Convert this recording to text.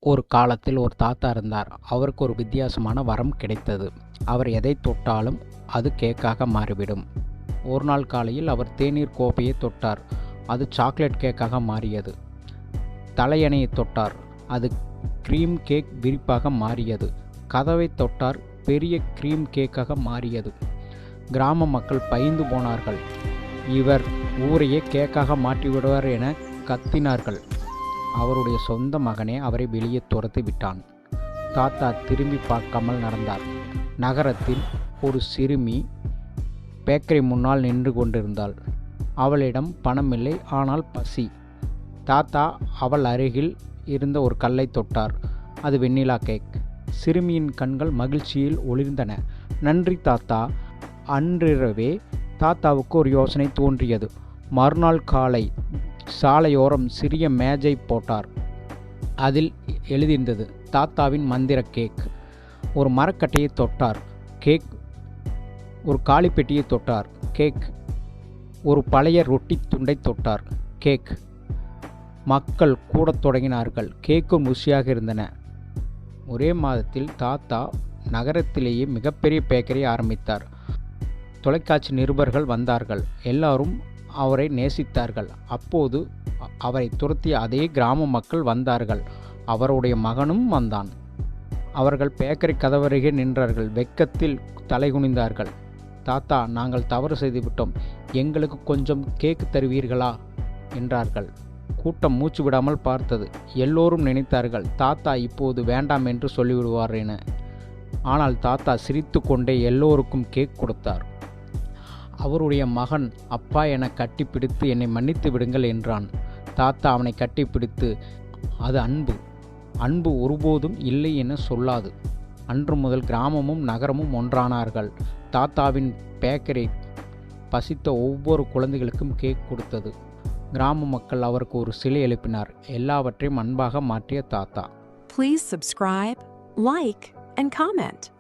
ஒரு காலத்தில் ஒரு தாத்தா இருந்தார். அவருக்கு ஒரு வித்தியாசமான வரம் கிடைத்தது. அவர் எதை தொட்டாலும் அது கேக்காக மாறிவிடும். ஒரு நாள் காலையில் அவர் தேநீர் கோப்பையை தொட்டார். அது சாக்லேட் கேக்காக மாறியது. தலையணையை தொட்டார். அது க்ரீம் கேக் விரிப்பாக மாறியது. கதவை தொட்டார். பெரிய க்ரீம் கேக்காக மாறியது. கிராம மக்கள் பயந்து போனார்கள். இவர் ஊரையே கேக்காக மாற்றிவிடுவார் என கத்தினார்கள். அவருடைய சொந்த மகனே அவரை வெளியே துரத்தி விட்டான். தாத்தா திரும்பி பார்க்காமல் நடந்தார். நகரத்தில் ஒரு சிறுமி பேக்கரி முன்னால் நின்று கொண்டிருந்தாள். அவளிடம் பணமில்லை, ஆனால் பசி. தாத்தா அவள் அருகில் இருந்த ஒரு கல்லை தொட்டார். அது வெண்ணிலா கேக். சிறுமியின் கண்கள் மகிழ்ச்சியில் ஒளிர்ந்தன. நன்றி தாத்தா. அன்றிரவே தாத்தாவுக்கு ஒரு யோசனை தோன்றியது. மறுநாள் காலை சாலையோரம் சிறிய மேஜை போட்டார். அதில் எழுதியிருந்தது, தாத்தாவின் மந்திர கேக். ஒரு மரக்கட்டையை தொட்டார். கேக். ஒரு காலிப்பெட்டியை தொட்டார். கேக். ஒரு பழைய ரொட்டி துண்டை தொட்டார். கேக். மக்கள் கூடத் தொடங்கினார்கள். கேக்கும் ருசியாக இருந்தன. ஒரே மாதத்தில் தாத்தா நகரத்திலேயே மிகப்பெரிய பேக்கரி ஆரம்பித்தார். தொலைக்காட்சி நிருபர்கள் வந்தார்கள். எல்லாரும் அவரை நேசித்தார்கள். அப்போது அவரை துரத்திய அதே கிராம மக்கள் வந்தார்கள். அவருடைய மகனும் வந்தான். அவர்கள் பேக்கரி கதவருகே நின்றார்கள். வெட்கத்தில் தலைகுனிந்தார்கள். தாத்தா, நாங்கள் தவறு செய்துவிட்டோம். எங்களுக்கு கொஞ்சம் கேக் தருவீர்களா என்றார்கள். கூட்டம் மூச்சு விடாமல் பார்த்தது. எல்லோரும் நினைத்தார்கள், தாத்தா இப்போது வேண்டாம் என்று சொல்லிவிடுவார் என. ஆனால் தாத்தா சிரித்து கொண்டே எல்லோருக்கும் கேக் கொடுத்தார். அவருடைய மகன் அப்பா என கட்டிப்பிடித்து என்னை மன்னித்து விடுங்கள் என்றான். தாத்தா அவனை கட்டிப்பிடித்து, அது அன்பு. அன்பு ஒருபோதும் இல்லை என சொல்லாது. அன்று முதல் கிராமமும் நகரமும் ஒன்றானார்கள். தாத்தாவின் பேக்கரி பசித்த ஒவ்வொரு குழந்தைகளுக்கும் கேக் கொடுத்தது. கிராம மக்கள் அவருக்கு ஒரு சிலை எழுப்பினார். எல்லாவற்றையும் அன்பாக மாற்றிய தாத்தா. Please subscribe, like, and comment.